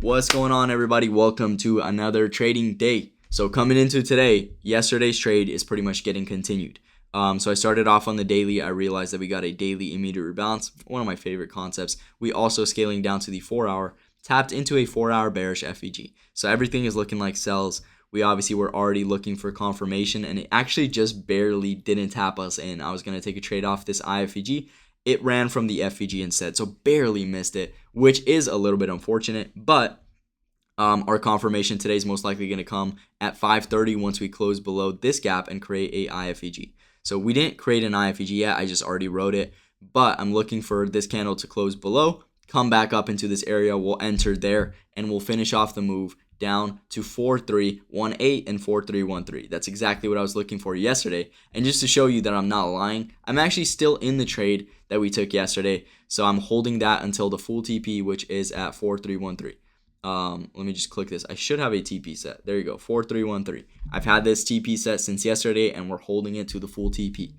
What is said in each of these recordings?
What's going on, everybody? Welcome to another trading day. So coming into today, yesterday's trade is pretty much getting continued. So I started off on the daily. I realized that we got a daily immediate rebalance, one of my favorite concepts. We also scaling down to the 4-hour, tapped into a 4-hour bearish FVG. So everything is looking like sells. We obviously were already looking for confirmation, and it actually just barely didn't tap us in. I was going to take a trade off this IFVG. It ran from the FVG instead, so barely missed it, which is a little bit unfortunate, but our confirmation today is most likely going to come at 5:30 once we close below this gap and create a IFVG. So we didn't create an IFVG yet, I just already wrote it, but I'm looking for this candle to close below, come back up into this area, we'll enter there, and we'll finish off the move down to 4318 and 4313. That's exactly what I was looking for yesterday. And just to show you that I'm not lying, I'm actually still in the trade that we took yesterday. So I'm holding that until the full TP, which is at 4313. Let me just click this. I should have a TP set. There you go, 4313. I've had this TP set since yesterday, and we're holding it to the full TP.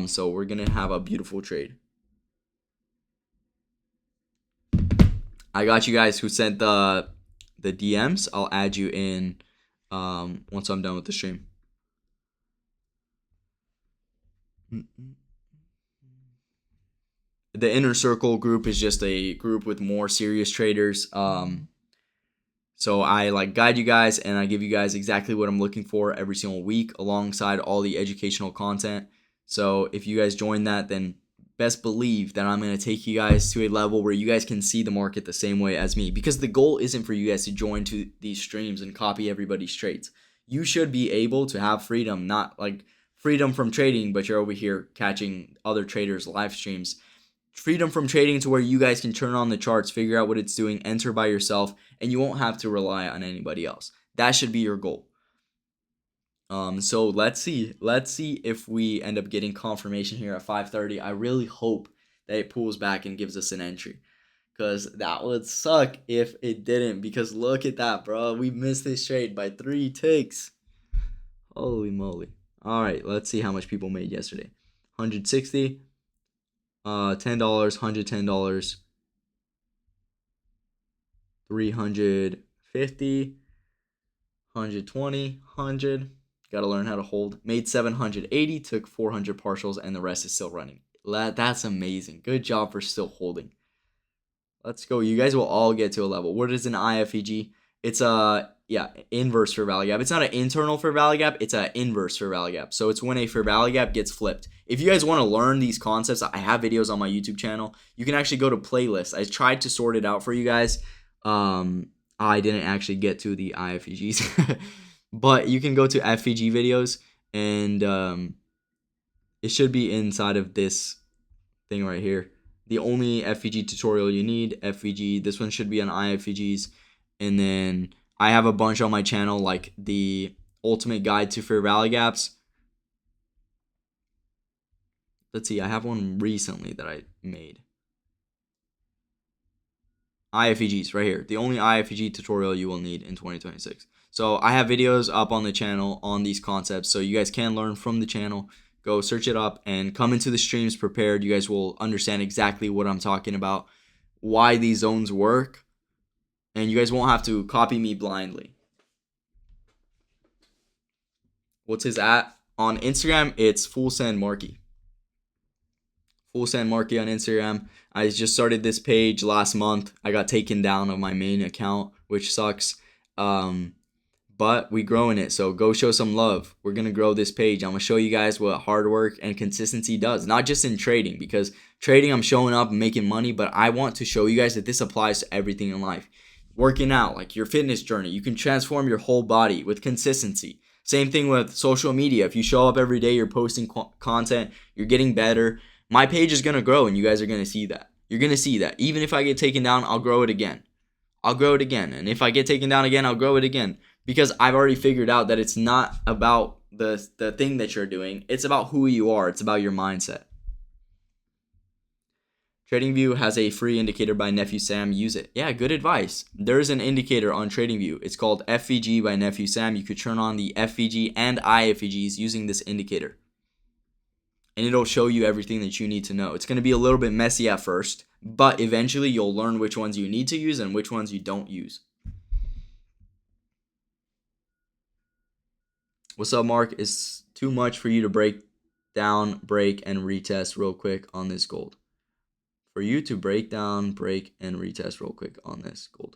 So we're gonna have a beautiful trade. I got you guys who sent the DMs. I'll add you in once I'm done with the stream. The inner circle group is just a group with more serious traders. So I guide you guys, and I give you guys exactly what I'm looking for every single week alongside all the educational content. So if you guys join that, then best believe that I'm going to take you guys to a level where you guys can see the market the same way as me, because the goal isn't for you guys to join to these streams and copy everybody's trades. You should be able to have freedom, not like freedom from trading, but you're over here catching other traders' live streams. Freedom from trading to where you guys can turn on the charts, figure out what it's doing, enter by yourself, and you won't have to rely on anybody else. That should be your goal. So let's see if we end up getting confirmation here at 5:30. I really hope that it pulls back and gives us an entry, because that would suck if it didn't, because look at that, bro. We missed this trade by 3 ticks. Holy moly. All right, let's see how much people made yesterday. 160, $10, $110, 350, 120, 100. Gotta learn how to hold. Made 780, took 400 partials, and the rest is still running. That's amazing. Good job for still holding. Let's go. You guys will all get to a level. What is an IFVG? It's a inverse fair value gap. It's not an internal fair value gap. It's an inverse fair value gap. So it's when a fair value gap gets flipped. If you guys want to learn these concepts, I have videos on my YouTube channel. You can actually go to playlists. I tried to sort it out for you guys. I didn't actually get to the IFVGs. But you can go to FVG videos, and it should be inside of this thing right here. The only FVG tutorial you need, FVG. This one should be on IFVGs. And then I have a bunch on my channel, like the ultimate guide to fair value gaps. Let's see, I have one recently that I made. IFVGs right here. The only IFVG tutorial you will need in 2026. So I have videos up on the channel on these concepts, so you guys can learn from the channel. Go search it up and come into the streams prepared. You guys will understand exactly what I'm talking about, why these zones work, and you guys won't have to copy me blindly. What's his at? On Instagram, it's Full Send Marky. Full Send Marky on Instagram. I just started this page last month. I got taken down on my main account, which sucks. But we growing it, so go show some love. We're going to grow this page. I'm going to show you guys what hard work and consistency does, not just in trading, because trading I'm showing up and making money, but I want to show you guys that this applies to everything in life. Working out, like your fitness journey, you can transform your whole body with consistency. Same thing with social media. If you show up every day, you're posting content, you're getting better. My page is going to grow, and you guys are going to see that. You're going to see that. Even if I get taken down, I'll grow it again. And if I get taken down again, I'll grow it again. Because I've already figured out that it's not about the thing that you're doing. It's about who you are. It's about your mindset. TradingView has a free indicator by Nephew Sam. Use it. Yeah, good advice. There's an indicator on TradingView. It's called FVG by Nephew Sam. You could turn on the FVG and IFVGs using this indicator. and it'll show you everything that you need to know. It's going to be a little bit messy at first, but eventually you'll learn which ones you need to use and which ones you don't use. What's up, Mark? It's too much for you to break down, break, and retest real quick on this gold. For you to break down, break, and retest real quick on this gold.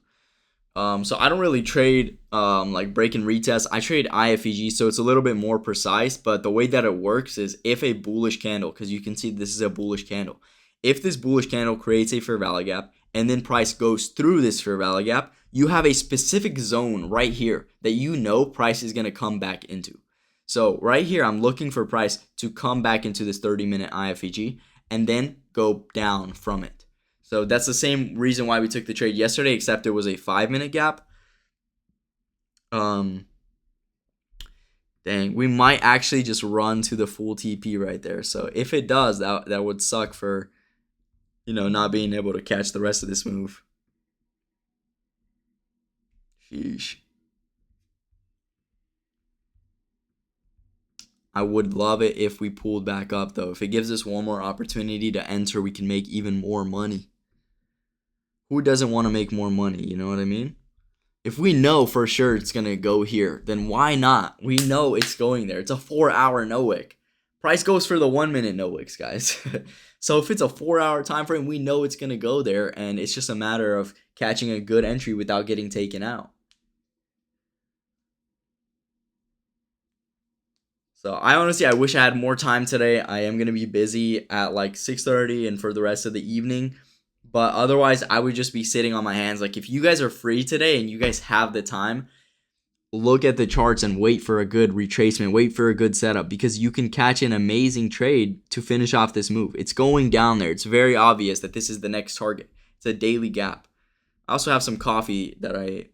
So I don't really trade like break and retest. I trade IFEG, so it's a little bit more precise. But the way that it works is if a bullish candle, because you can see this is a bullish candle. If this bullish candle creates a fair value gap and then price goes through this fair value gap, you have a specific zone right here that you know price is going to come back into. So right here, I'm looking for price to come back into this 30-minute IFEG and then go down from it. So that's the same reason why we took the trade yesterday, except it was a 5-minute gap. Dang, we might actually just run to the full TP right there. So if it does, that would suck for, not being able to catch the rest of this move. Sheesh. I would love it if we pulled back up, though. If it gives us one more opportunity to enter, we can make even more money. Who doesn't want to make more money? You know what I mean? If we know for sure it's going to go here, then why not? We know it's going there. It's a 4-hour no wick. Price goes for the 1-minute no wicks, guys. So if it's a 4-hour time frame, we know it's going to go there, and it's just a matter of catching a good entry without getting taken out. So I wish I had more time today. I am going to be busy at like 6:30 and for the rest of the evening. But otherwise, I would just be sitting on my hands. Like, if you guys are free today and you guys have the time, look at the charts and wait for a good retracement. Wait for a good setup, because you can catch an amazing trade to finish off this move. It's going down there. It's very obvious that this is the next target. It's a daily gap. I also have some coffee that I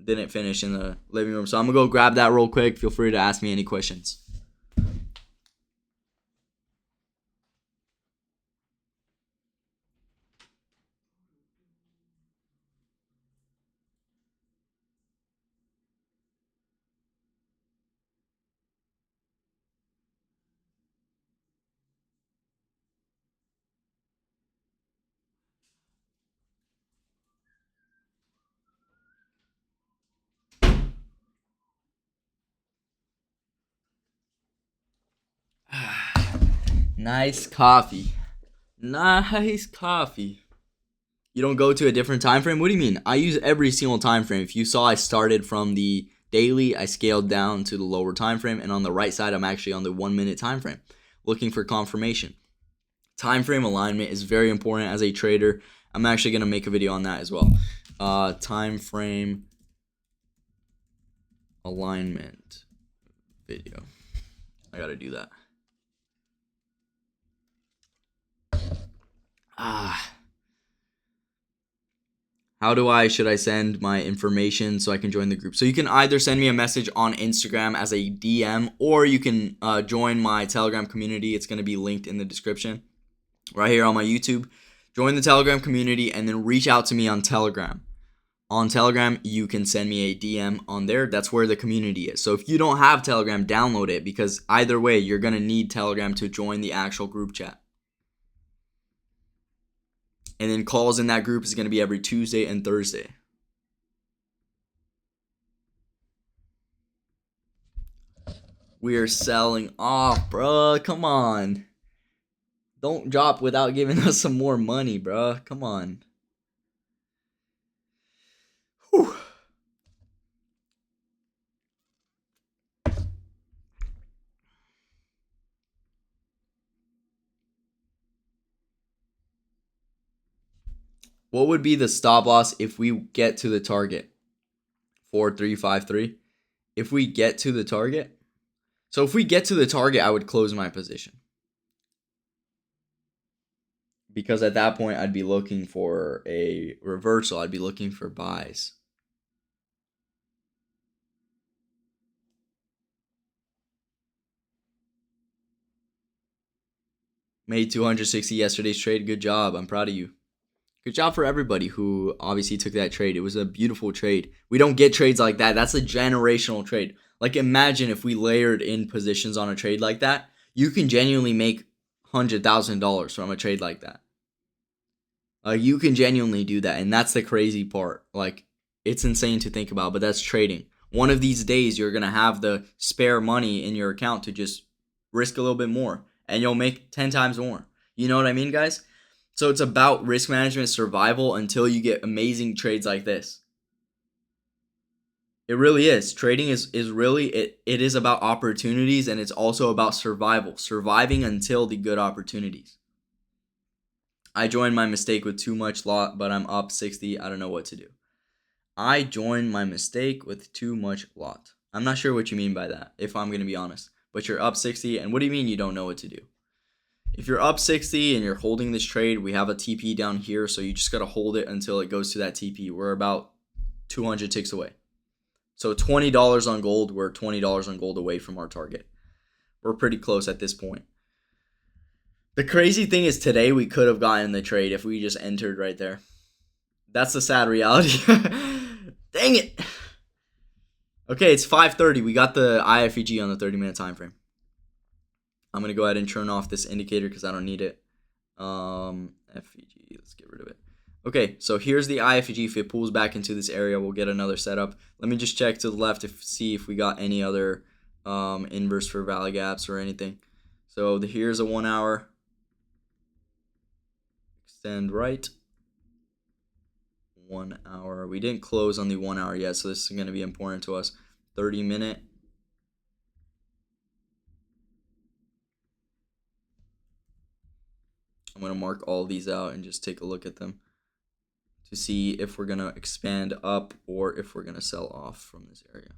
didn't finish in the living room. So I'm going to go grab that real quick. Feel free to ask me any questions. Nice coffee. Nice coffee. You don't go to a different time frame? What do you mean? I use every single time frame. If you saw, I started from the daily, I scaled down to the lower time frame, and on the right side, I'm actually on the 1-minute time frame, looking for confirmation. Time frame alignment is very important as a trader. I'm actually going to make a video on that as well. Time frame alignment video. I got to do that. Should I send my information so I can join the group? So you can either send me a message on Instagram as a DM, or you can join my Telegram community. It's going to be linked in the description right here on my YouTube. Join the Telegram community and then reach out to me on Telegram. On Telegram, you can send me a DM on there. That's where the community is. So if you don't have Telegram, download it, because either way, you're going to need Telegram to join the actual group chat. And then calls in that group is going to be every Tuesday and Thursday. We are selling off, bro. Come on. Don't drop without giving us some more money, bro. Come on. Whew. What would be the stop loss if we get to the target? 4353. If we get to the target? So if we get to the target, I would close my position. Because at that point, I'd be looking for a reversal. I'd be looking for buys. Made 260 yesterday's trade. Good job. I'm proud of you. Good job for everybody who obviously took that trade. It was a beautiful trade. We don't get trades like that. That's a generational trade. Like, imagine if we layered in positions on a trade like that. You can genuinely make $100,000 from a trade like that. You can genuinely do that, and that's the crazy part. Like, it's insane to think about, but that's trading. One of these days, you're gonna have the spare money in your account to just risk a little bit more, and you'll make 10 times more. You know what I mean, guys? So it's about risk management, survival until you get amazing trades like this. It really is. Trading is really it is about opportunities, and it's also about survival. Surviving until the good opportunities. I joined my mistake with too much lot, but I'm up 60. I don't know what to do. I joined my mistake with too much lot. I'm not sure what you mean by that, if I'm going to be honest. But you're up 60, and what do you mean you don't know what to do? If you're up 60 and you're holding this trade, we have a TP down here, so you just got to hold it until it goes to that TP. We're about 200 ticks away. So $20 on gold, we're $20 on gold away from our target. We're pretty close at this point. The crazy thing is today we could have gotten the trade if we just entered right there. That's the sad reality. Dang it. Okay, it's 5:30. We got the IFEG on the 30-minute time frame. I'm going to go ahead and turn off this indicator because I don't need it. FEG, let's get rid of it. Okay, so here's the IFEG. If it pulls back into this area, we'll get another setup. Let me just check to the left to see if we got any other inverse fair value gaps or anything. So here's a 1 hour. Extend right. 1 hour. We didn't close on the 1 hour yet, so this is going to be important to us. 30-minute. I'm going to mark all these out and just take a look at them to see if we're going to expand up or if we're going to sell off from this area.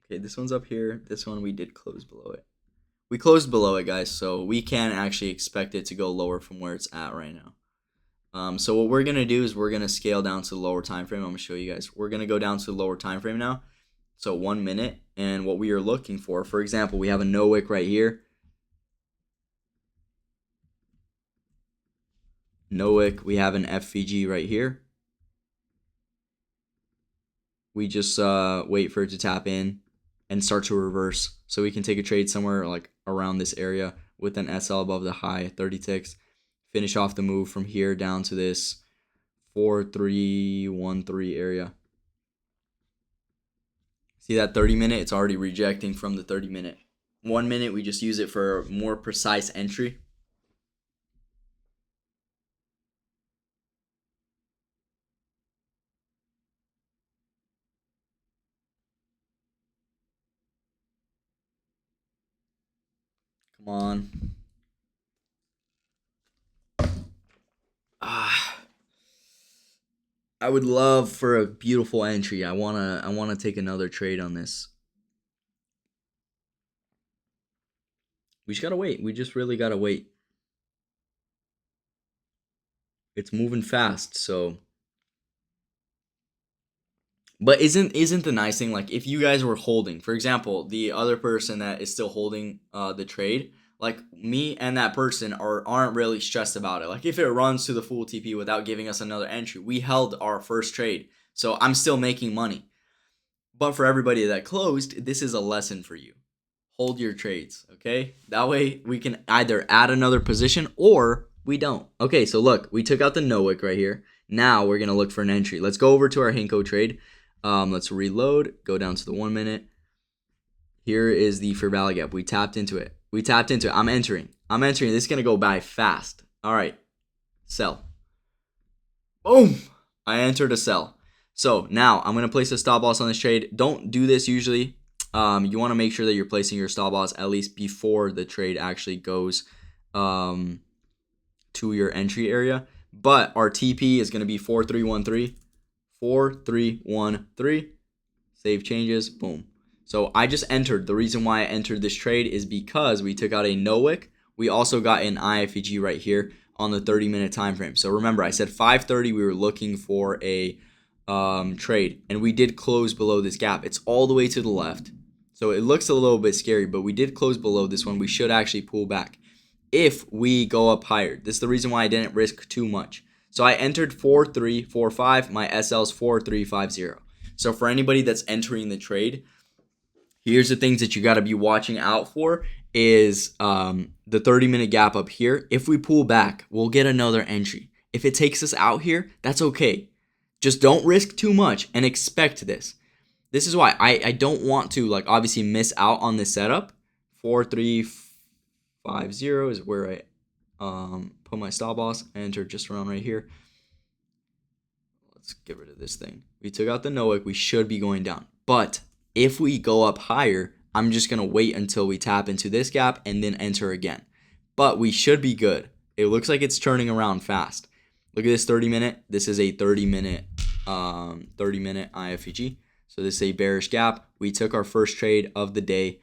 Okay, this one's up here. This one we did close below it. We closed below it, guys, so we can actually expect it to go lower from where it's at right now. So what we're going to do is we're going to scale down to the lower time frame. I'm going to show you guys. We're going to go down to the lower time frame now. So 1 minute, and what we are looking for example, we have a no wick right here. No wick, we have an FVG right here. We just wait for it to tap in and start to reverse. So we can take a trade somewhere like around this area with an SL above the high, 30 ticks. Finish off the move from here down to this 4313 area. See that 30-minute? It's already rejecting from the 30-minute. 1 minute, we just use it for more precise entry. Come on. I would love for a beautiful entry. I wanna take another trade on this. We just gotta wait. We just really gotta wait. It's moving fast, so. But isn't the nice thing, like if you guys were holding, for example, the other person that is still holding the trade, like me and that person aren't really stressed about it. Like if it runs to the full TP without giving us another entry, we held our first trade. So I'm still making money. But for everybody that closed, this is a lesson for you. Hold your trades, okay? That way we can either add another position or we don't. Okay, so look, we took out the no wick right here. Now we're going to look for an entry. Let's go over to our Henko trade. Let's reload, go down to the 1 minute. Here is the fair value gap. We tapped into it. I'm entering. This is going to go by fast. All right. Sell. Boom. I entered a sell. So now I'm going to place a stop loss on this trade. Don't do this usually. You want to make sure that you're placing your stop loss at least before the trade actually goes to your entry area. But our TP is going to be 4313. 4313. Save changes. Boom. So I just entered. The reason why I entered this trade is because we took out a no wick. We also got an IFEG right here on the 30-minute time frame. So remember, I said 5:30 we were looking for a trade, and we did close below this gap. It's all the way to the left. So it looks a little bit scary, but we did close below this one. We should actually pull back if we go up higher. This is the reason why I didn't risk too much. So I entered 4345. My SL is 4350. So for anybody that's entering the trade, Here's the things that you got to be watching out for is the 30-minute gap up here. If we pull back, we'll get another entry. If it takes us out here, that's okay. Just don't risk too much and expect this. This is why I don't want to, like, obviously miss out on this setup. 4350 is where I put my stop loss. Enter just around right here. Let's get rid of this thing. We took out the NOIC. We should be going down. But if we go up higher, I'm just going to wait until we tap into this gap and then enter again. But we should be good. It looks like it's turning around fast. Look at this 30-minute. This is a 30-minute IFEG. So this is a bearish gap. We took our first trade of the day.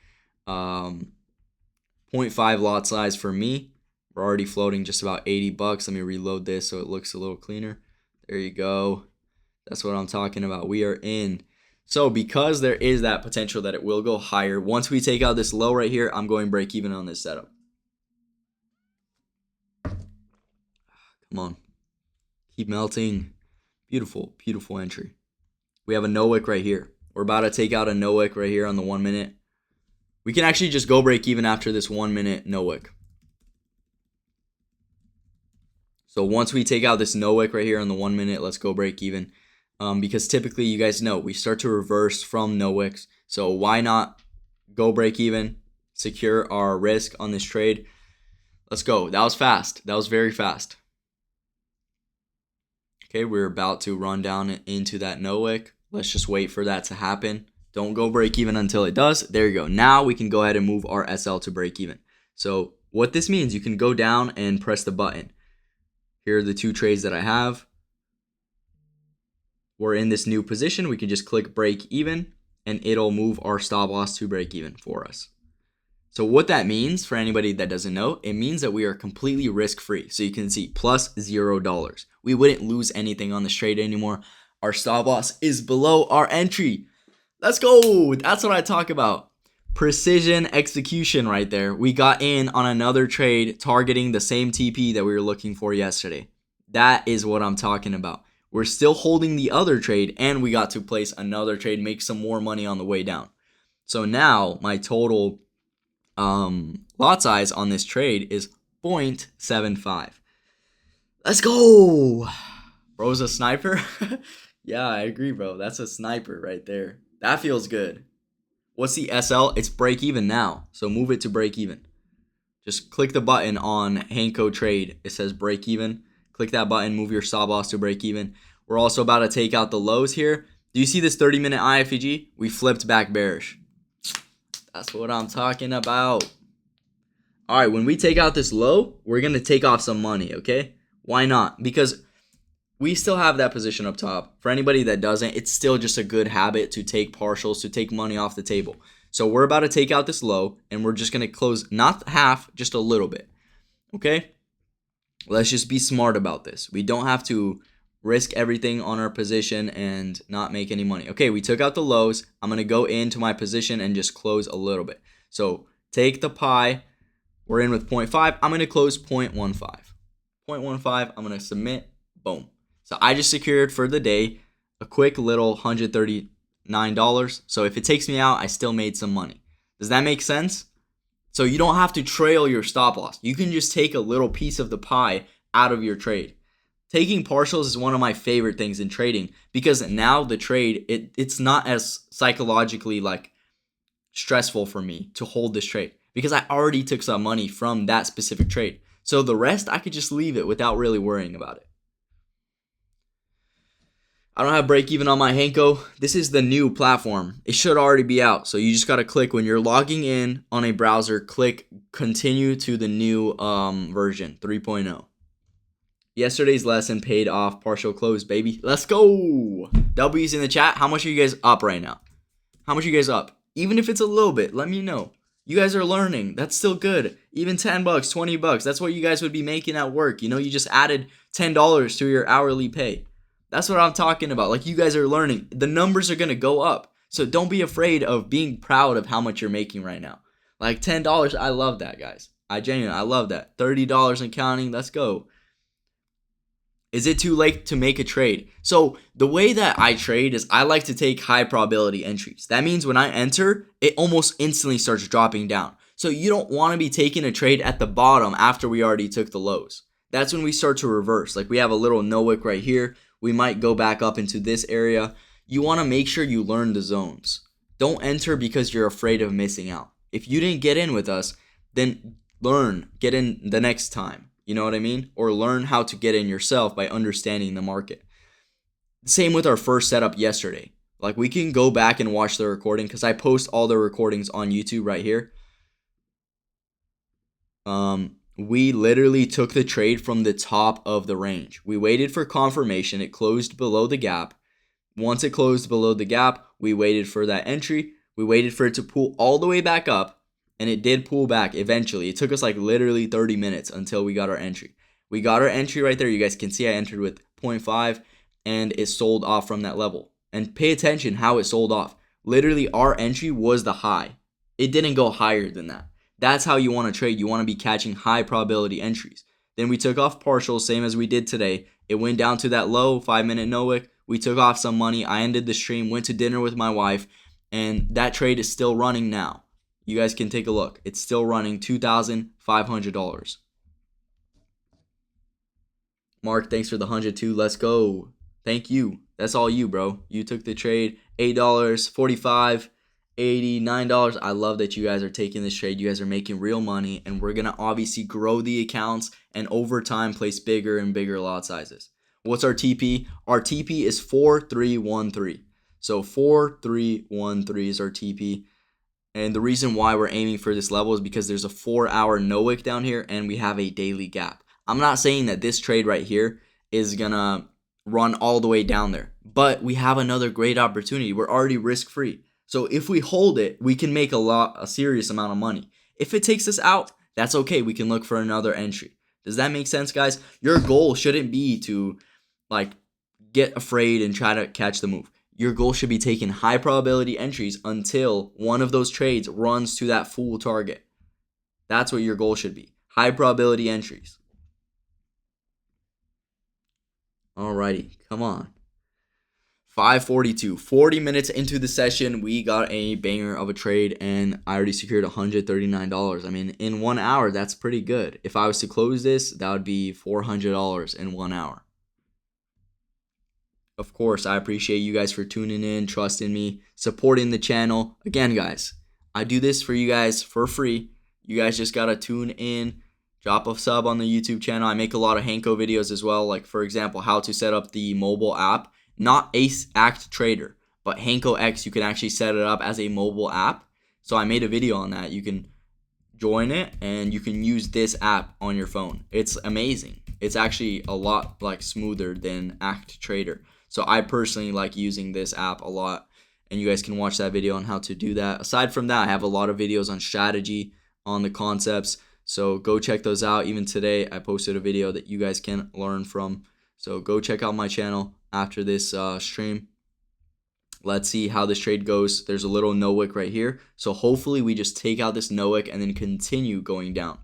0.5 lot size for me. We're already floating just about 80 bucks. Let me reload this so it looks a little cleaner. There you go. That's what I'm talking about. We are in. So because there is that potential that it will go higher, once we take out this low right here, I'm going break even on this setup. Come on. Keep melting. Beautiful, beautiful entry. We have a NOIC right here. We're about to take out a NOIC right here on the 1 minute. We can actually just go break even after this 1 minute NOIC. So once we take out this NOIC right here on the 1 minute, let's go break even. Because typically, you guys know, we start to reverse from NOICs. So why not go break even, secure our risk on this trade? Let's go. That was fast. That was very fast. Okay, we're about to run down into that NOIC. Let's just wait for that to happen. Don't go break even until it does. There you go. Now we can go ahead and move our SL to break even. So what this means, you can go down and press the button. Here are the two trades that I have. We're in this new position. We can just click break even and it'll move our stop loss to break even for us. So what that means, for anybody that doesn't know, it means that we are completely risk-free. So you can see plus $0. We wouldn't lose anything on this trade anymore. Our stop loss is below our entry. Let's go. That's what I talk about. Precision execution right there. We got in on another trade targeting the same TP that we were looking for yesterday. That is what I'm talking about. We're still holding the other trade and we got to place another trade, make some more money on the way down. So now my total lot size on this trade is 0.75. Let's go. Bro's a sniper. Yeah, I agree, bro. That's a sniper right there. That feels good. What's the SL? It's break even now. So move it to break even. Just click the button on Hanko trade. It says break even. Click that button, move your stop loss to break even. We're also about to take out the lows here. Do you see this 30-minute IFEG? We flipped back bearish. That's what I'm talking about. All right, when we take out this low, we're going to take off some money, okay? Why not? Because we still have that position up top. For anybody that doesn't, it's still just a good habit to take partials, to take money off the table. So we're about to take out this low, and we're just going to close not half, just a little bit, okay? Let's just be smart about this. We don't have to risk everything on our position and not make any money. Okay, we took out the lows. I'm going to go into my position and just close a little bit. So take the pie. We're in with 0.5. I'm going to close 0.15. 0.15, I'm going to submit. Boom. So I just secured for the day a quick little $139. So if it takes me out, I still made some money. Does that make sense? So you don't have to trail your stop loss. You can just take a little piece of the pie out of your trade. Taking partials is one of my favorite things in trading because now the trade, it's not as psychologically like stressful for me to hold this trade because I already took some money from that specific trade. So the rest, I could just leave it without really worrying about it. I don't have break even on my Hanko. This is the new platform. It should already be out. So you just got to click when you're logging in on a browser, click continue to the new version 3.0. Yesterday's lesson paid off. Partial close, baby. Let's go. W's in the chat. How much are you guys up right now? How much are you guys up? Even if it's a little bit, let me know. You guys are learning. That's still good. Even 10 bucks, 20 bucks. That's what you guys would be making at work. You know, you just added $10 to your hourly pay. That's what I'm talking about. Like, you guys are learning. The numbers are going to go up. So don't be afraid of being proud of how much you're making right now. Like $10, I love that, guys. I love that. $30 and counting. Let's go. Is it too late to make a trade? So the way that I trade is I like to take high probability entries. That means when I enter, it almost instantly starts dropping down. So you don't want to be taking a trade at the bottom after we already took the lows. That's when we start to reverse. Like we have a little no wick right here. We might go back up into this area. You want to make sure you learn the zones. Don't enter because you're afraid of missing out. If you didn't get in with us, then get in the next time. You know what I mean? Or learn how to get in yourself by understanding the market. Same with our first setup yesterday. Like we can go back and watch the recording because I post all the recordings on YouTube right here. We literally took the trade from the top of the range. We waited for confirmation. It closed below the gap. Once it closed below the gap, we waited for that entry. We waited for it to pull all the way back up. And it did pull back eventually. It took us like literally 30 minutes until we got our entry. We got our entry right there. You guys can see I entered with 0.5 and it sold off from that level. And pay attention how it sold off. Literally our entry was the high. It didn't go higher than that. That's how you want to trade. You want to be catching high probability entries. Then we took off partials, same as we did today. It went down to that low 5-minute no wick. We took off some money. I ended the stream, went to dinner with my wife, and that trade is still running now. You guys can take a look. It's still running $2,500. Mark, thanks for the 102. Let's go. Thank you. That's all you, bro. You took the trade. $8, $45, $80, $9. I love that you guys are taking this trade. You guys are making real money, and we're going to obviously grow the accounts and over time place bigger and bigger lot sizes. What's our TP? Our TP is 4313. So 4313 is our TP. And the reason why we're aiming for this level is because there's a 4-hour no wick down here and we have a daily gap. I'm not saying that this trade right here is going to run all the way down there, but we have another great opportunity. We're already risk free. So if we hold it, we can make a serious amount of money. If it takes us out, that's okay. We can look for another entry. Does that make sense, guys? Your goal shouldn't be to get afraid and try to catch the move. Your goal should be taking high probability entries until one of those trades runs to that full target. That's what your goal should be. High probability entries. Alrighty, come on. 5:42. 40 minutes into the session, we got a banger of a trade, and I already secured $139. I mean, in 1 hour, that's pretty good. If I was to close this, that would be $400 in 1 hour. Of course, I appreciate you guys for tuning in, trusting me, supporting the channel. Again, guys, I do this for you guys for free. You guys just gotta tune in, drop a sub on the YouTube channel. I make a lot of Hanko videos as well, like for example, how to set up the mobile app. Not Ace Act Trader, but Hanko X, you can actually set it up as a mobile app. So I made a video on that. You can join it and you can use this app on your phone. It's amazing. It's actually a lot smoother than Act Trader. So I personally like using this app a lot, and you guys can watch that video on how to do that. Aside from that, I have a lot of videos on strategy, on the concepts, so go check those out. Even today, I posted a video that you guys can learn from. So go check out my channel after this stream. Let's see how this trade goes. There's a little no wick right here. So hopefully we just take out this no wick and then continue going down.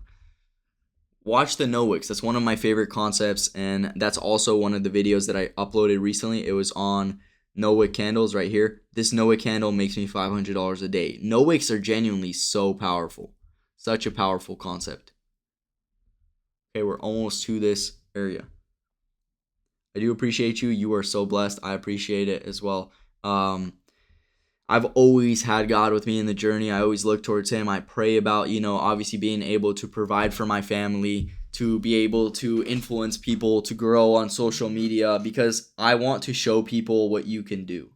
Watch the no wicks. That's one of my favorite concepts, and that's also one of the videos that I uploaded recently. It was on no wick candles right here. This no wick candle makes me $500 a day. No wicks are genuinely so powerful. Such a powerful concept. Okay, we're almost to this area. I do appreciate you. You are so blessed. I appreciate it as well. I've always had God with me in the journey. I always look towards Him. I pray about, obviously being able to provide for my family, to be able to influence people, to grow on social media, because I want to show people what you can do.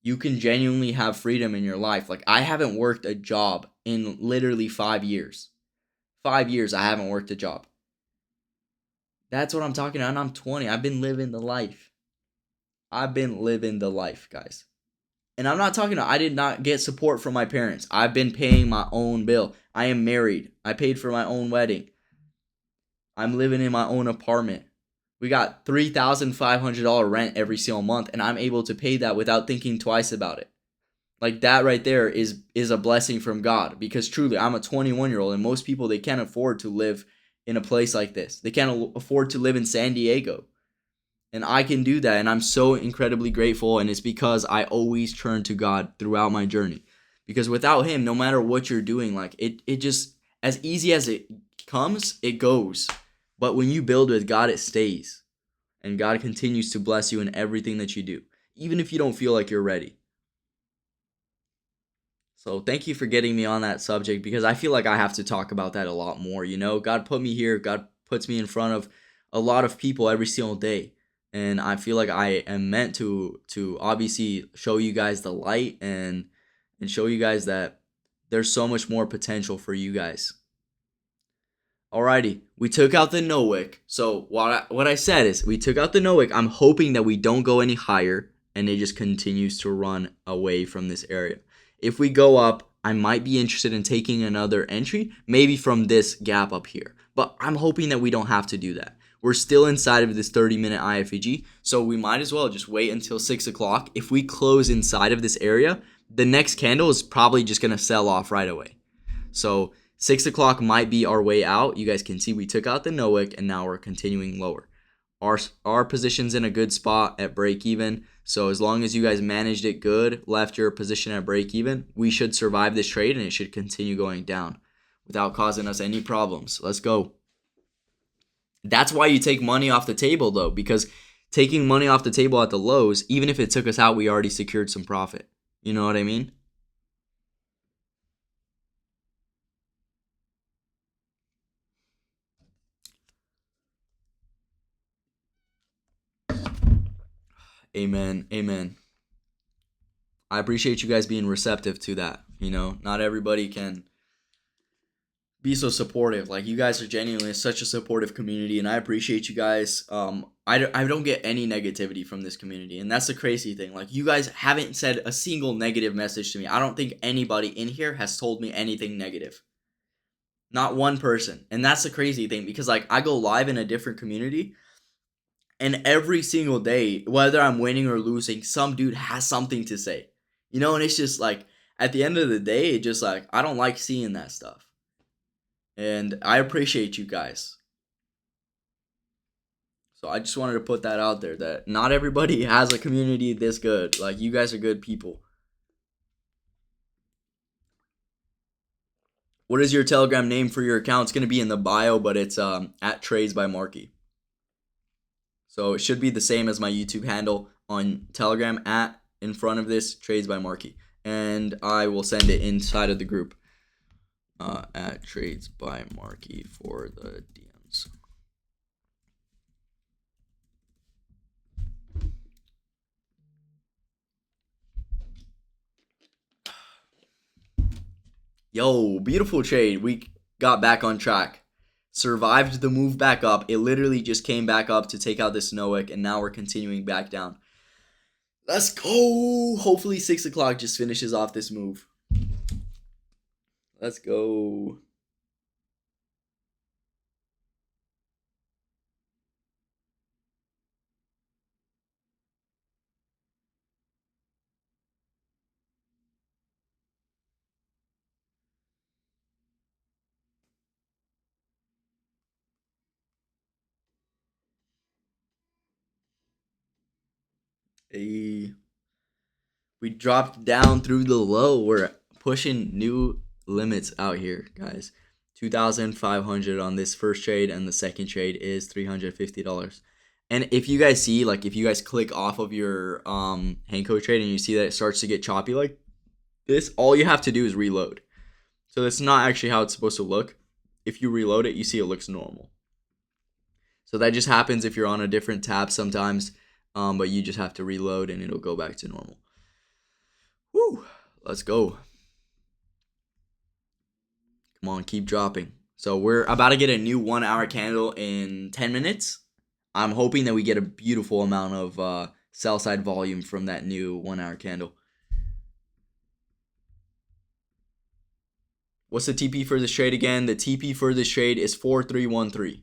You can genuinely have freedom in your life. I haven't worked a job in literally 5 years. 5 years I haven't worked a job. That's what I'm talking about. And I'm 20. I've been living the life. I've been living the life, guys. And I'm not talking about, I did not get support from my parents. I've been paying my own bill. I am married. I paid for my own wedding. I'm living in my own apartment. We got $3,500 rent every single month, and I'm able to pay that without thinking twice about it. That right there is a blessing from God, because truly, I'm a 21-year-old, and most people, they can't afford to live in a place like this. They can't afford to live in San Diego. And I can do that. And I'm so incredibly grateful. And it's because I always turn to God throughout my journey. Because without Him, no matter what you're doing, like it just, as easy as it comes, it goes. But when you build with God, it stays. And God continues to bless you in everything that you do, even if you don't feel like you're ready. So thank you for getting me on that subject, because I feel like I have to talk about that a lot more. God put me here. God puts me in front of a lot of people every single day. And I feel like I am meant to obviously show you guys the light and show you guys that there's so much more potential for you guys. Alrighty, we took out the Nowick. So what I said is we took out the Nowick. I'm hoping that we don't go any higher and it just continues to run away from this area. If we go up, I might be interested in taking another entry, maybe from this gap up here. But I'm hoping that we don't have to do that. We're still inside of this 30-minute IFEG, so we might as well just wait until 6 o'clock. If we close inside of this area, the next candle is probably just going to sell off right away. So 6 o'clock might be our way out. You guys can see we took out the Nowick and now we're continuing lower. Our position's in a good spot at break even. So as long as you guys managed it good, left your position at break even, we should survive this trade and it should continue going down without causing us any problems. Let's go. That's why you take money off the table though, because taking money off the table at the lows, even if it took us out, we already secured some profit. You know what I mean? Amen. Amen. I appreciate you guys being receptive to that. Not everybody can be so supportive. Like, you guys are genuinely such a supportive community, and I appreciate you guys. I don't get any negativity from this community, and that's the crazy thing. Like, you guys haven't said a single negative message to me. I don't think anybody in here has told me anything negative. Not one person. And that's the crazy thing, because like I go live in a different community, and every single day, whether I'm winning or losing, some dude has something to say. And it's just like, at the end of the day, it just like, I don't like seeing that stuff. And I appreciate you guys. So I just wanted to put that out there, that not everybody has a community this good. Like, you guys are good people. What is your Telegram name for your account? It's going to be in the bio, but it's at Trades by Marky. So it should be the same as my YouTube handle on Telegram, at in front of this, Trades by Marky. And I will send it inside of the group at Trades by Marky for the DMs. Yo, beautiful trade. We got back on track. Survived the move back up. It literally just came back up to take out this Nowick, and now we're continuing back down. Let's go. Hopefully 6 o'clock just finishes off this move. Let's go. Hey. We dropped down through the low. We're pushing new limits out here, guys. 2,500 on this first trade, and the second trade is $350. And if you guys see, like, if you guys click off of your Hanko trade and you see that it starts to get choppy like this, all you have to do is reload. So that's not actually how it's supposed to look. If you reload it, you see it looks normal. So that just happens if you're on a different tab sometimes, but you just have to reload and it'll go back to normal. Woo! Let's go. Come on, keep dropping. So we're about to get a new 1 hour candle in 10 minutes. I'm hoping that we get a beautiful amount of sell side volume from that new 1 hour candle. What's the TP for this trade again? The TP for this trade is 4313.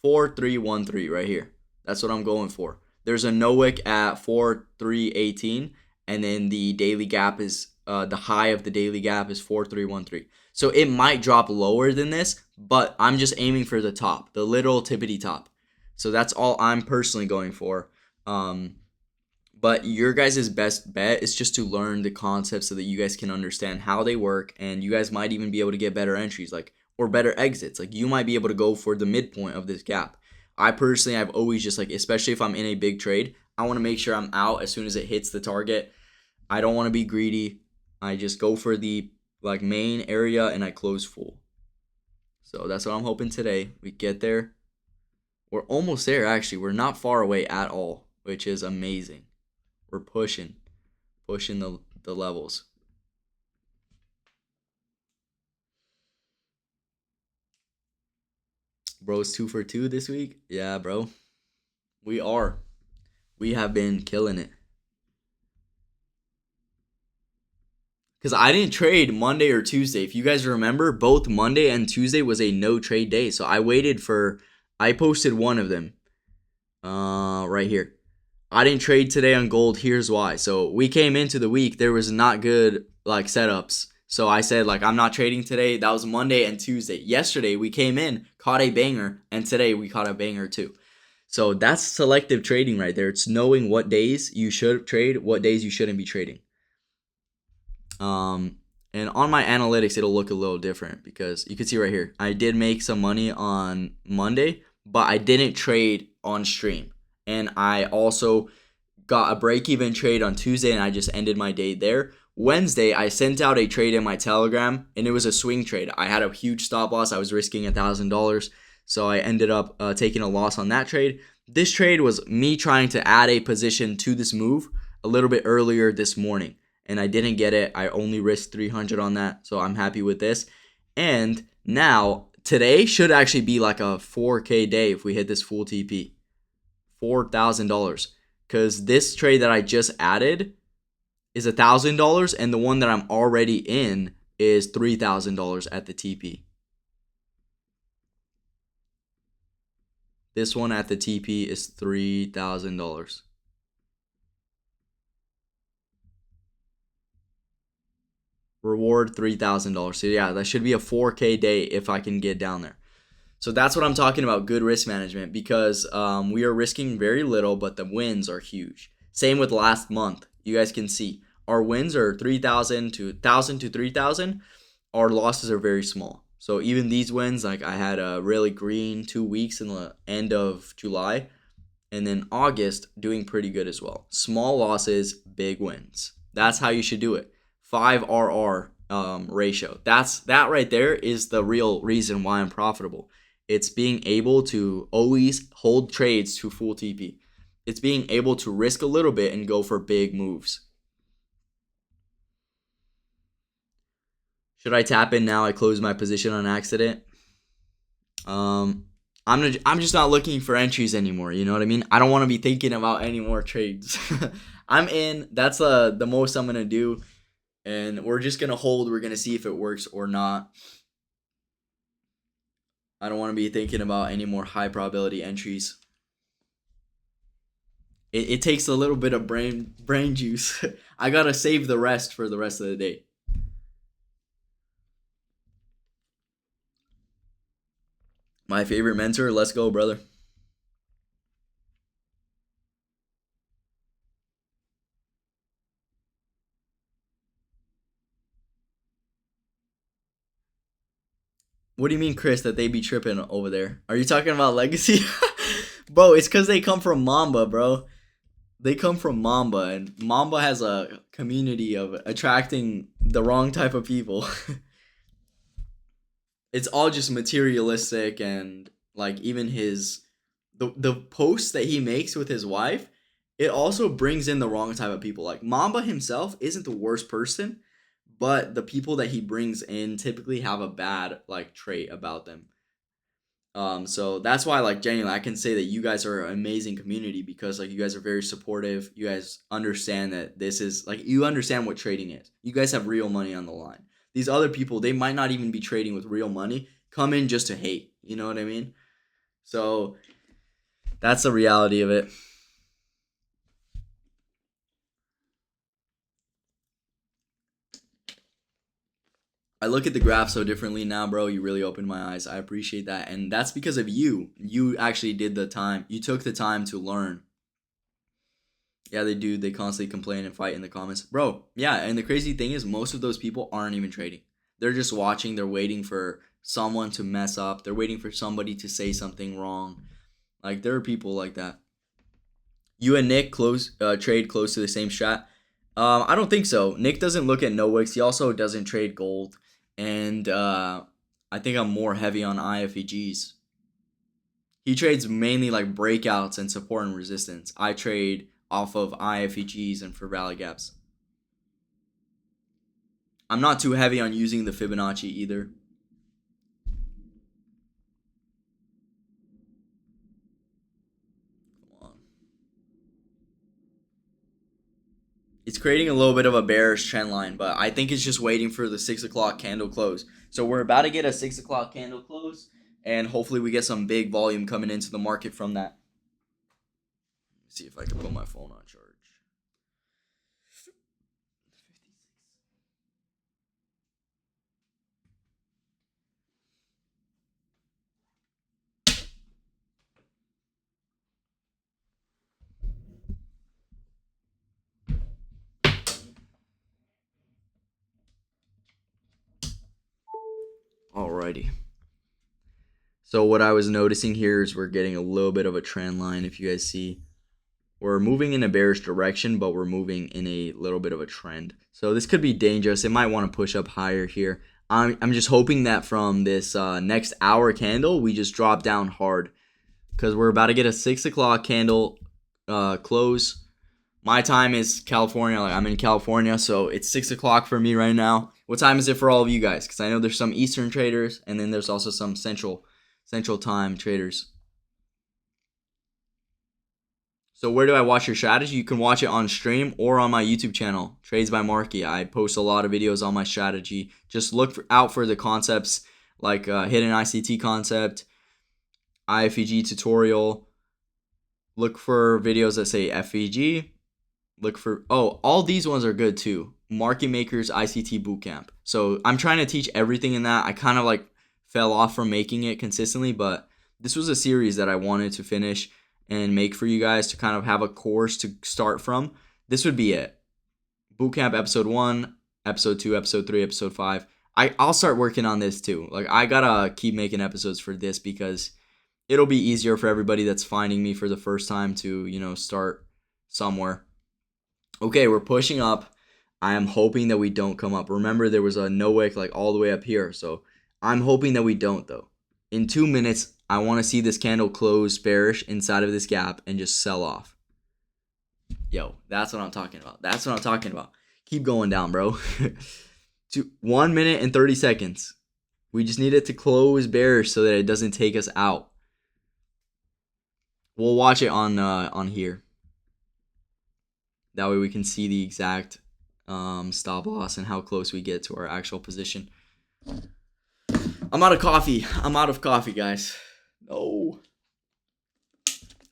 4313 right here. That's what I'm going for. There's a Nowick at 4318, and then the daily gap is the high of the daily gap is 4313. So it might drop lower than this, but I'm just aiming for the top, the literal tippity top. So that's all I'm personally going for. Um, but your guys' best bet is just to learn the concepts so that you guys can understand how they work, and you guys might even be able to get better entries, like, or better exits. Like, you might be able to go for the midpoint of this gap. I personally, I've always just like, especially if I'm in a big trade, I want to make sure I'm out as soon as it hits the target. I don't want to be greedy. I just go for the like main area and I close full. So that's what I'm hoping today. We get there. We're almost there actually. We're not far away at all, which is amazing. We're pushing the levels. Bro's 2 for 2 this week. Yeah, bro. We are. We have been killing it. Because I didn't trade Monday or Tuesday. If you guys remember, both Monday and Tuesday was a no trade day. So I posted one of them right here. I didn't trade today on gold. Here's why. So we came into the week. There was not good like setups. So I said like I'm not trading today. That was Monday and Tuesday. Yesterday we came in, caught a banger, and today we caught a banger too. So that's selective trading right there. It's knowing what days you should trade, what days you shouldn't be trading. And on my analytics, it'll look a little different because you can see right here, I did make some money on Monday, but I didn't trade on stream. And I also got a break-even trade on Tuesday, and I just ended my day there. Wednesday, I sent out a trade in my Telegram, and it was a swing trade. I had a huge stop loss. I was risking $1,000, so I ended up taking a loss on that trade. This trade was me trying to add a position to this move a little bit earlier this morning, and I didn't get it. I only risked 300 on that, so I'm happy with this. And now, today should actually be like a 4K day if we hit this full TP. $4,000. Because this trade that I just added is $1,000, and the one that I'm already in is $3,000 at the TP. This one at the TP is $3,000. Reward $3,000. So yeah, that should be a 4K day if I can get down there. So that's what I'm talking about, good risk management, because we are risking very little, but the wins are huge. Same with last month. You guys can see our wins are 3,000 to 1,000 to 3,000. Our losses are very small. So even these wins, like I had a really green 2 weeks in the end of July, and then August doing pretty good as well. Small losses, big wins. That's how you should do it. 5 RR ratio. That right there is the real reason why I'm profitable. It's being able to always hold trades to full TP. It's being able to risk a little bit and go for big moves. Should I tap in now? I closed my position on accident. I'm just not looking for entries anymore. You know what I mean? I don't want to be thinking about any more trades. I'm in. That's the most I'm gonna do, and we're just gonna hold. We're gonna see if it works or not. I don't want to be thinking about any more high probability entries. It takes a little bit of brain juice. I gotta save the rest for the rest of the day. My favorite mentor, let's go, brother. What do you mean, Chris, that they be tripping over there? Are you talking about Legacy? Bro, it's because they come from Mamba, bro. They come from Mamba, and Mamba has a community of attracting the wrong type of people. It's all just materialistic, and like even the posts that he makes with his wife, it also brings in the wrong type of people. Like Mamba himself isn't the worst person, but the people that he brings in typically have a bad like trait about them. So that's why, like, genuinely, I can say that you guys are an amazing community because, like, you guys are very supportive. You guys understand that this is, like, you understand what trading is. You guys have real money on the line. These other people, they might not even be trading with real money, come in just to hate. You know what I mean? So that's the reality of it. I look at the graph so differently now, bro. You really opened my eyes. I appreciate that. And that's because of you. You actually did the time. You took the time to learn. Yeah, they do. They constantly complain and fight in the comments. Bro, yeah, and the crazy thing is most of those people aren't even trading. They're just watching, they're waiting for someone to mess up. They're waiting for somebody to say something wrong. Like there are people like that. You and Nick trade close to the same strat. I don't think so. Nick doesn't look at no wicks. He also doesn't trade gold, and I think I'm more heavy on IFEGs. He trades mainly like breakouts and support and resistance. I trade off of IFEGs and for value gaps. I'm not too heavy on using the Fibonacci either. It's creating a little bit of a bearish trend line, but I think it's just waiting for the 6 o'clock candle close. So we're about to get a 6 o'clock candle close, and hopefully we get some big volume coming into the market from that. Let's see if I can put my phone on charge. Alrighty. So what I was noticing here is we're getting a little bit of a trend line. If you guys see, we're moving in a bearish direction, but we're moving in a little bit of a trend. So this could be dangerous. It might want to push up higher here. I'm just hoping that from this next hour candle, we just drop down hard, because we're about to get a 6 o'clock candle close. My time is California. Like I'm in California, so it's 6 o'clock for me right now. What time is it for all of you guys? Because I know there's some Eastern traders, and then there's also some Central Time traders. So where do I watch your strategy? You can watch it on stream or on my YouTube channel, Trades by Marky. I post a lot of videos on my strategy. Just look out for the concepts like hidden ICT concept, IFEG tutorial. Look for videos that say FEG. Look for, all these ones are good too. Market Makers ICT Bootcamp. So I'm trying to teach everything in that. I kind of like fell off from making it consistently, but this was a series that I wanted to finish and make for you guys to kind of have a course to start from. This would be it. Bootcamp episode 1, episode 2, episode 3, episode 5. I'll start working on this too. Like I gotta keep making episodes for this because it'll be easier for everybody that's finding me for the first time to, start somewhere. Okay, we're pushing up. I am hoping that we don't come up. Remember, there was a no wick like all the way up here. So I'm hoping that we don't though. In 2 minutes, I want to see this candle close bearish inside of this gap and just sell off. Yo, that's what I'm talking about. That's what I'm talking about. Keep going down, bro. To 1 minute and 30 seconds. We just need it to close bearish so that it doesn't take us out. We'll watch it on here. That way we can see the exact stop loss and how close we get to our actual position. I'm out of coffee, guys. No.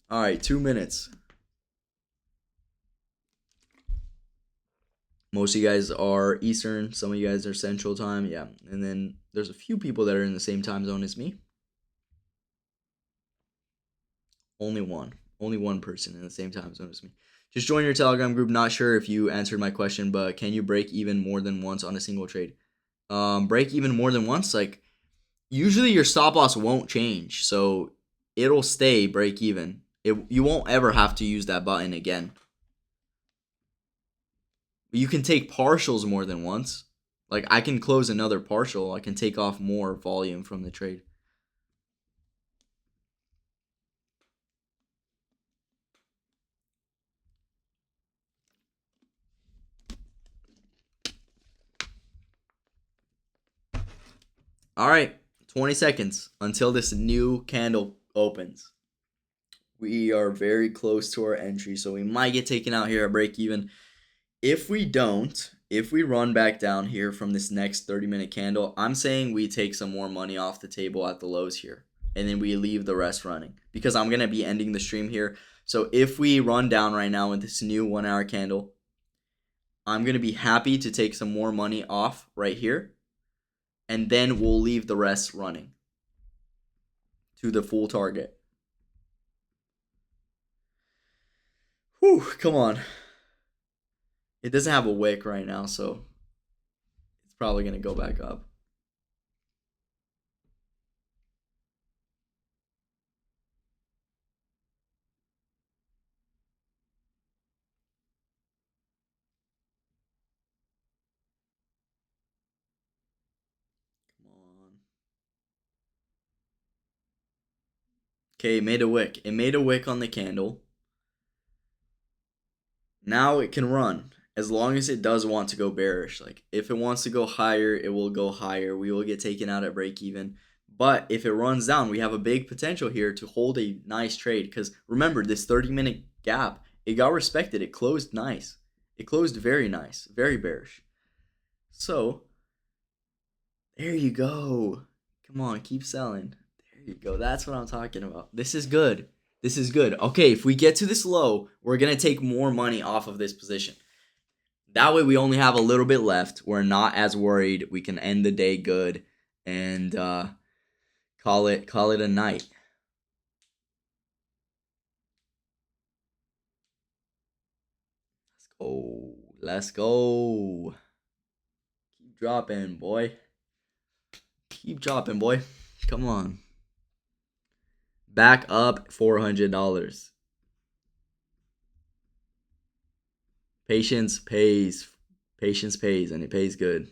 All right, 2 minutes. Most of you guys are Eastern. Some of you guys are Central Time. Yeah. And then there's a few people that are in the same time zone as me. Only one person in the same time zone as me. Just join your Telegram group. Not sure if you answered my question, but can you break even more than once on a single trade? Break even more than once? Like, usually your stop loss won't change, so it'll stay break even. You won't ever have to use that button again. You can take partials more than once. Like, I can close another partial. I can take off more volume from the trade. All right, 20 seconds until this new candle opens. We are very close to our entry, so we might get taken out here at break even. If we don't, if we run back down here from this next 30-minute candle, I'm saying we take some more money off the table at the lows here, and then we leave the rest running because I'm going to be ending the stream here. So if we run down right now with this new 1 hour candle, I'm going to be happy to take some more money off right here, and then we'll leave the rest running to the full target. Whew, come on. It doesn't have a wick right now, so it's probably going to go back up. Come on. Okay, it made a wick. It made a wick on the candle. Now it can run as long as it does want to go bearish. Like if it wants to go higher, it will go higher. We will get taken out at break even. But if it runs down, we have a big potential here to hold a nice trade. Because remember, this 30-minute gap, it got respected. It closed nice. It closed very nice, very bearish. So there you go. Come on, keep selling. There you go. That's what I'm talking about. This is good. This is good. Okay, if we get to this low, we're going to take more money off of this position. That way we only have a little bit left. We're not as worried. We can end the day good and call it a night. Let's go. Let's go. Keep dropping, boy. Keep dropping, boy. Come on. Back up $400. Patience pays. Patience pays, and it pays good.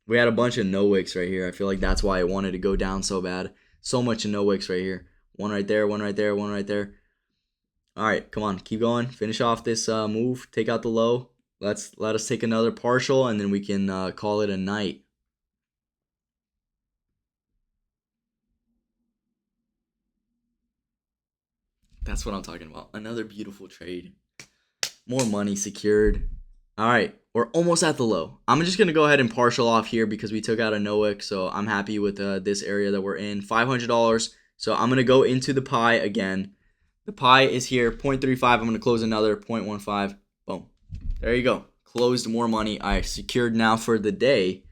We had a bunch of no wicks right here. I feel like that's why I wanted to go down so bad. So much no wicks right here. One right there, one right there, one right there. All right, come on, keep going. Finish off this move. Take out the low. Let us take another partial, and then we can call it a night. That's what I'm talking about. Another beautiful trade. More money secured. All right, we're almost at the low. I'm just going to go ahead and partial off here because we took out a NOIC, so I'm happy with this area that we're in. $500. So I'm going to go into the pie again. The pie is here, 0.35. I'm going to close another 0.15. Boom. There you go. Closed more money. I secured now for the day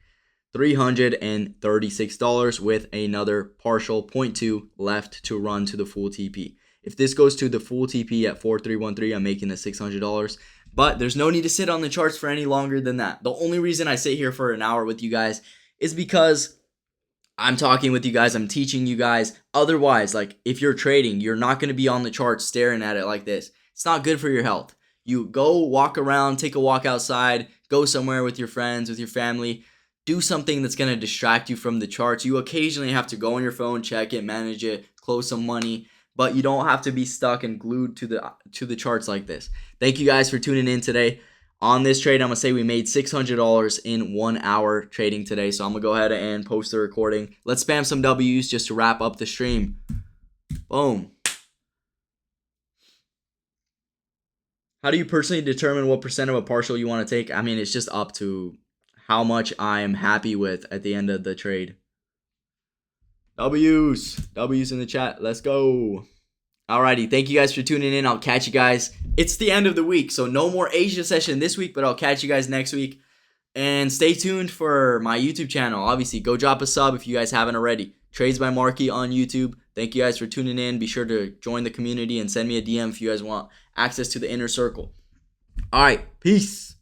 $336 with another partial 0.2 left to run to the full TP. If this goes to the full TP at 4313, I'm making the $600. But there's no need to sit on the charts for any longer than that. The only reason I sit here for an hour with you guys is because I'm talking with you guys. I'm teaching you guys. Otherwise, like if you're trading, you're not going to be on the chart staring at it like this. It's not good for your health. You go walk around, take a walk outside, go somewhere with your friends, with your family. Do something that's going to distract you from the charts. You occasionally have to go on your phone, check it, manage it, close some money. But you don't have to be stuck and glued to the charts like this. Thank you guys for tuning in today. On this trade, I'm going to say we made $600 in 1 hour trading today. So I'm going to go ahead and post the recording. Let's spam some W's just to wrap up the stream. Boom. How do you personally determine what percent of a partial you want to take? I mean, it's just up to how much I'm happy with at the end of the trade. W's in the chat. Let's go. Alrighty, thank you guys for tuning in. I'll catch you guys. It's the end of the week, so no more Asia session this week, but I'll catch you guys next week. And stay tuned for my YouTube channel. Obviously, go drop a sub if you guys haven't already. Trades by Marky on YouTube. Thank you guys for tuning in. Be sure to join the community and send me a DM if you guys want access to the inner circle. Alright, peace.